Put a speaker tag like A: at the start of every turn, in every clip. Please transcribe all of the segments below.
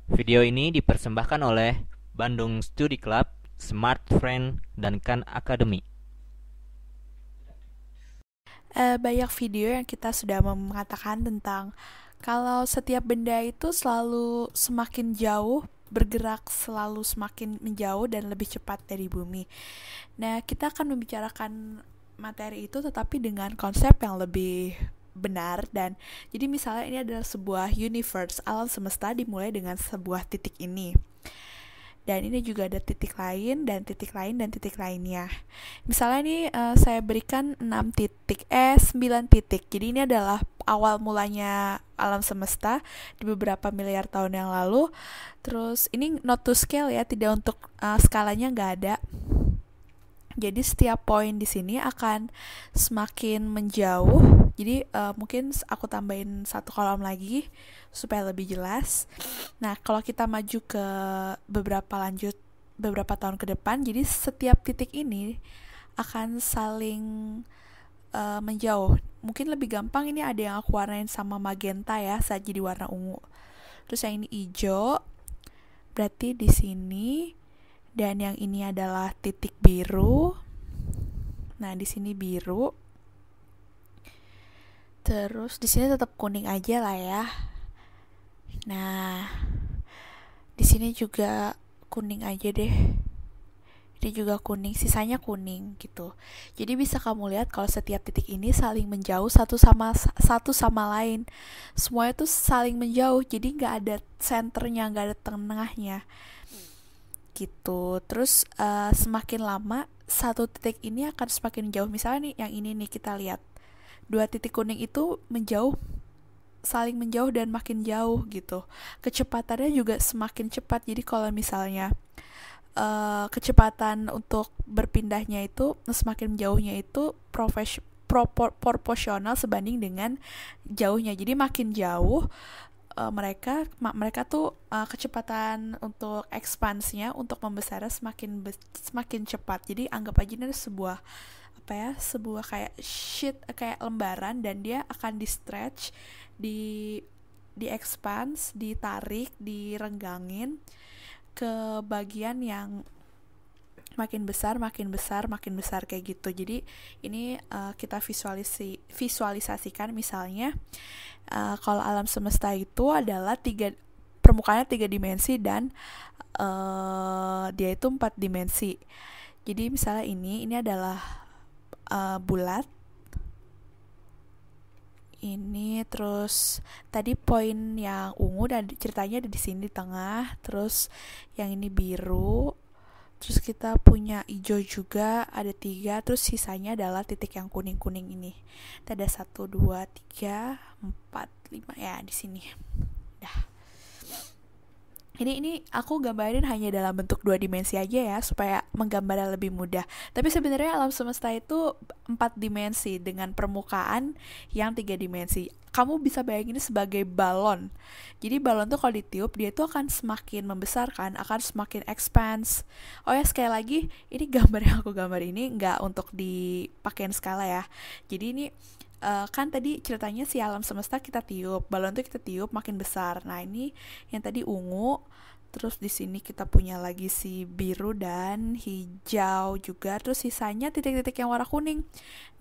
A: Video ini dipersembahkan oleh Bandung Study Club, Smart Friend, dan Khan Academy.
B: Banyak video yang kita sudah mengatakan tentang kalau setiap benda itu selalu semakin jauh bergerak selalu semakin menjauh dan lebih cepat dari bumi. Nah, kita akan membicarakan materi itu tetapi dengan konsep yang lebih benar. Dan jadi misalnya ini adalah sebuah universe, alam semesta dimulai dengan sebuah titik ini. Dan ini juga ada titik lain dan titik lain dan titik lainnya. Misalnya ini saya berikan 6 titik, 9 titik. Jadi ini adalah awal mulanya alam semesta di beberapa miliar tahun yang lalu. Terus ini not to scale ya, tidak untuk skalanya nggak ada. Jadi setiap poin di sini akan semakin menjauh. Jadi mungkin aku tambahin satu kolom lagi supaya lebih jelas. Nah, kalau kita maju ke beberapa tahun ke depan, jadi setiap titik ini akan saling menjauh. Mungkin lebih gampang ini ada yang aku warnain sama magenta ya, saat jadi warna ungu. Terus yang ini hijau, berarti di sini, dan yang ini adalah titik biru. Nah, di sini biru. Terus di sini tetap kuning aja lah ya. Nah, di sini juga kuning aja deh. Ini juga kuning, sisanya kuning gitu. Jadi bisa kamu lihat kalau setiap titik ini saling menjauh satu sama lain. Semuanya tuh saling menjauh, jadi nggak ada senternya, nggak ada tengahnya gitu. Terus semakin lama satu titik ini akan semakin jauh. Misalnya nih yang ini nih, kita lihat dua titik kuning itu menjauh, saling menjauh dan makin jauh gitu. Kecepatannya juga semakin cepat. Jadi kalau misalnya kecepatan untuk berpindahnya itu semakin jauhnya itu proporsional sebanding dengan jauhnya. Jadi makin jauh mereka tuh kecepatan untuk ekspansinya, untuk membesarnya semakin cepat. Jadi anggap aja ini sebuah apa ya, sebuah kayak sheet, kayak lembaran, dan dia akan di stretch, di expand, ditarik, direnggangin ke bagian yang makin besar, makin besar, makin besar kayak gitu. Jadi ini kita visualisasikan misalnya kalau alam semesta itu adalah permukaannya 3 dimensi dan dia itu 4 dimensi. Jadi misalnya ini adalah bulat. Ini terus tadi poin yang ungu dan ceritanya ada di sini di tengah. Terus yang ini biru. Terus kita punya hijau juga, ada 3. Terus sisanya adalah titik yang kuning-kuning ini. Kita ada 1, 2, 3, 4, 5 ya di sini. Dah. Ini aku gambarin hanya dalam bentuk 2 dimensi aja ya, supaya menggambarnya lebih mudah. Tapi sebenarnya alam semesta itu 4 dimensi dengan permukaan yang 3 dimensi. Kamu bisa bayangin ini sebagai balon. Jadi balon tuh kalau ditiup, dia tuh akan semakin membesar kan, akan semakin expands. Oh ya, sekali lagi, ini gambar yang aku gambar ini nggak untuk dipakein skala ya. Jadi ini kan tadi ceritanya si alam semesta kita tiup, balon tuh kita tiup makin besar. Nah, ini yang tadi ungu, terus di sini kita punya lagi si biru dan hijau juga, terus sisanya titik-titik yang warna kuning.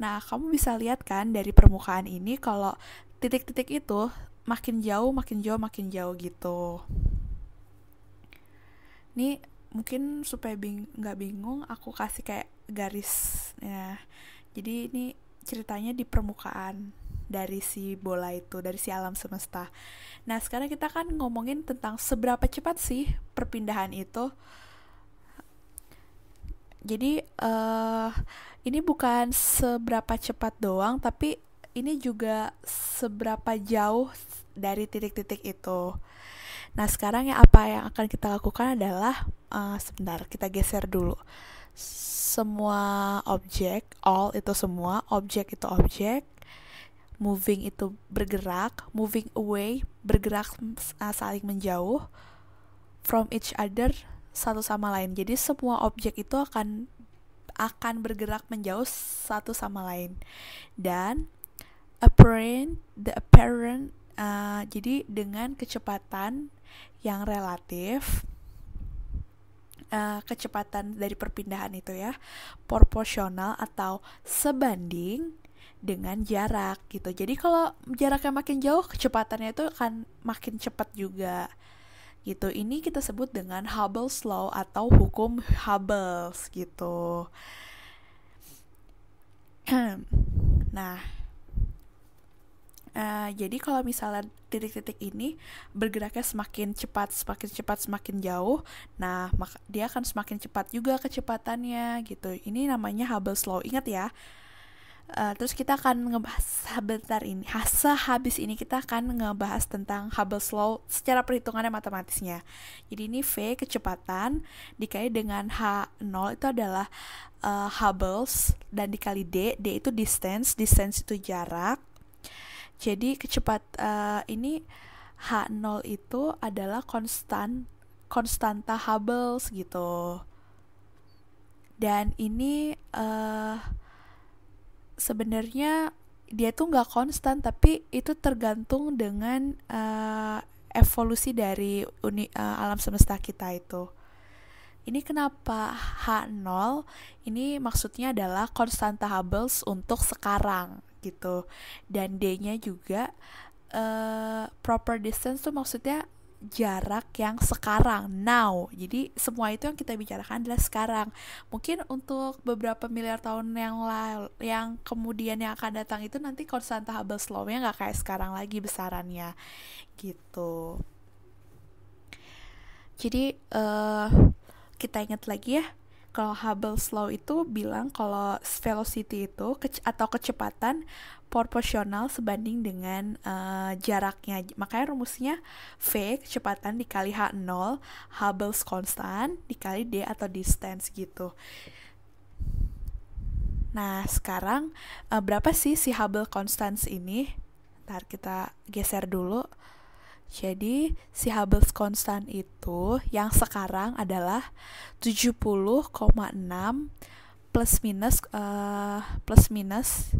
B: Nah, kamu bisa lihat kan dari permukaan ini kalau titik-titik itu makin jauh, makin jauh, makin jauh gitu. Ini mungkin supaya nggak bingung, aku kasih kayak garis ya. Jadi ini ceritanya di permukaan dari si bola itu, dari si alam semesta. Nah, sekarang kita kan ngomongin tentang seberapa cepat sih perpindahan itu. Jadi ini bukan seberapa cepat doang, tapi ini juga seberapa jauh dari titik-titik itu. Nah, sekarang apa yang akan kita lakukan adalah sebentar, kita geser dulu. Semua objek, all itu semua, objek itu objek, moving itu bergerak, moving away bergerak saling menjauh, from each other satu sama lain. Jadi semua objek itu akan bergerak menjauh satu sama lain. Dan the apparent Jadi dengan kecepatan yang relatif, kecepatan dari perpindahan itu ya proporsional atau sebanding dengan jarak gitu. Jadi kalau jaraknya makin jauh, kecepatannya itu akan makin cepat juga gitu. Ini kita sebut dengan Hubble's Law atau hukum Hubble gitu. Nah, jadi kalau misalnya titik-titik ini bergeraknya semakin cepat, semakin jauh, nah dia akan semakin cepat juga kecepatannya gitu. Ini namanya Hubble's Law. Ingat ya. Terus kita akan ngebahas sebentar ini. Habis ini kita akan ngebahas tentang Hubble's Law secara perhitungannya matematisnya. Jadi ini V kecepatan dikali dengan H0 itu adalah Hubble's, dan dikali D itu distance itu jarak. Jadi ini H0 itu adalah konstanta Hubble gitu. Dan ini sebenarnya dia tuh nggak konstan, tapi itu tergantung dengan evolusi dari alam semesta kita itu. Ini kenapa H0? Ini maksudnya adalah konstanta Hubble untuk sekarang gitu. Dan D-nya juga proper distance tuh maksudnya jarak yang sekarang, now. Jadi semua itu yang kita bicarakan adalah sekarang. Mungkin untuk beberapa miliar tahun yang kemudian yang akan datang itu nanti konstanta Hubble's Law-nya nggak kayak sekarang lagi besarannya gitu. Jadi kita ingat lagi ya, kalau Hubble's Law itu bilang kalau velocity itu atau kecepatan proporsional sebanding dengan jaraknya. Makanya rumusnya V kecepatan dikali H0, Hubble's constant dikali D atau distance gitu. Nah sekarang berapa sih si Hubble constants ini? Ntar kita geser dulu. Jadi si Hubble's constant itu yang sekarang adalah 70,6 plus minus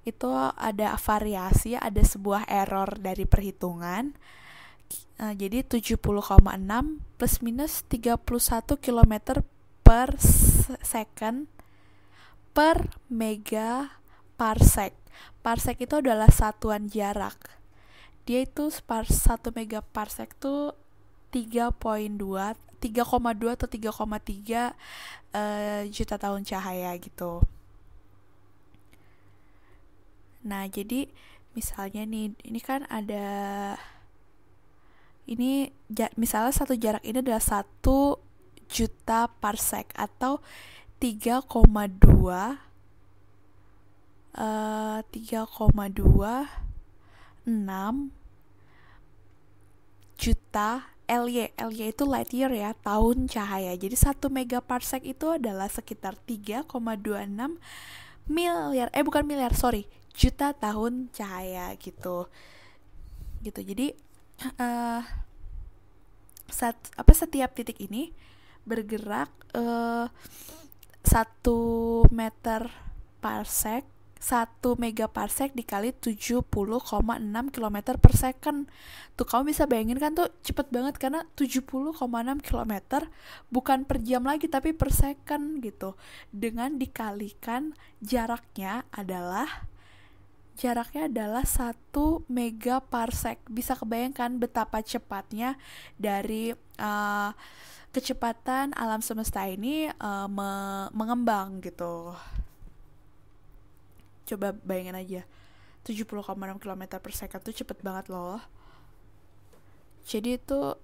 B: itu ada variasi, ada sebuah error dari perhitungan. Jadi 70,6 plus minus 31 km per second per mega parsec. Parsec itu adalah satuan jarak. Dia itu 1 megaparsec tuh 3,2 atau 3,3 juta tahun cahaya gitu. Nah, jadi misalnya nih, ini kan ada misalnya satu jarak ini adalah 1 juta parsec atau 3,26 juta LY itu light year ya, tahun cahaya. Jadi 1 megaparsec itu adalah sekitar 3,26 juta tahun cahaya gitu. Jadi setiap titik ini bergerak 1 meter parsec, 1 megaparsec dikali 70,6 km per second. Tuh kamu bisa bayangin kan, tuh cepet banget karena 70,6 km bukan per jam lagi tapi per second gitu. Dengan dikalikan jaraknya adalah 1 megaparsec. Bisa kebayangkan betapa cepatnya dari kecepatan alam semesta ini mengembang gitu. Coba bayangin aja, 70,6 km per second tuh cepet banget loh. Jadi itu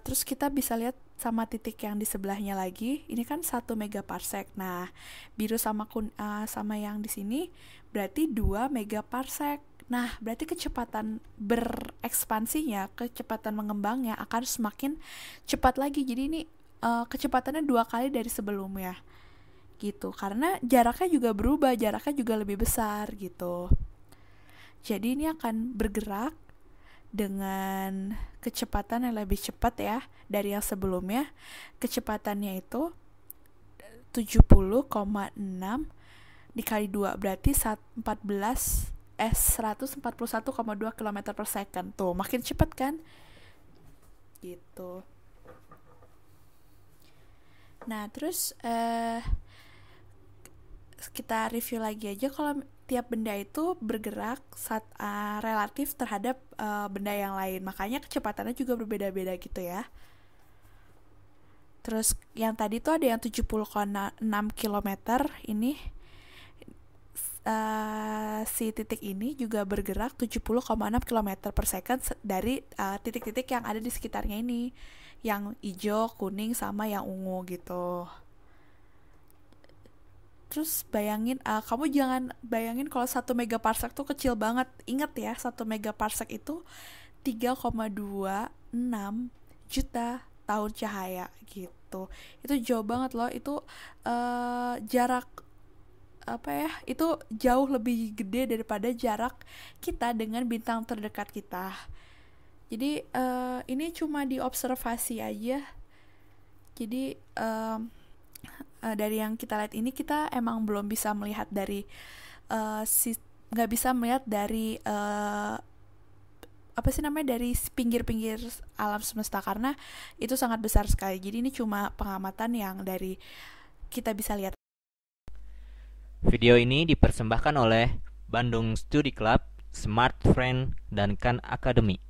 B: terus kita bisa lihat sama titik yang di sebelahnya lagi. Ini kan 1 megaparsec. Nah, biru sama yang di sini berarti 2 megaparsec. Nah, berarti kecepatan berekspansinya, kecepatan mengembangnya akan semakin cepat lagi. Jadi ini kecepatannya 2 kali dari sebelumnya gitu, karena jaraknya juga berubah, jaraknya juga lebih besar gitu. Jadi ini akan bergerak dengan kecepatan yang lebih cepat ya dari yang sebelumnya. Kecepatannya itu 70,6 dikali 2 berarti 141,2 km per second. Tuh, makin cepat kan? Gitu. Nah, terus kita review lagi aja kalau tiap benda itu bergerak relatif terhadap benda yang lain. Makanya kecepatannya juga berbeda-beda gitu ya. Terus yang tadi tuh ada yang 70,6 km ini si titik ini juga bergerak 70,6 km per second dari titik-titik yang ada di sekitarnya ini, yang hijau, kuning, sama yang ungu gitu. Terus bayangin, kamu jangan bayangin kalau 1 megaparsec tuh kecil banget. Ingat ya, 1 megaparsec itu 3,26 juta tahun cahaya gitu. Itu jauh banget loh. Itu jarak apa ya? Itu jauh lebih gede daripada jarak kita dengan bintang terdekat kita. Jadi ini cuma diobservasi aja. Jadi dari yang kita lihat ini, kita emang belum bisa melihat dari nggak bisa melihat dari apa sih namanya, dari pinggir-pinggir alam semesta karena itu sangat besar sekali. Jadi ini cuma pengamatan yang dari kita bisa lihat.
A: Video ini dipersembahkan oleh Bandung Studi Club, Smart Friend, dan Khan Academy.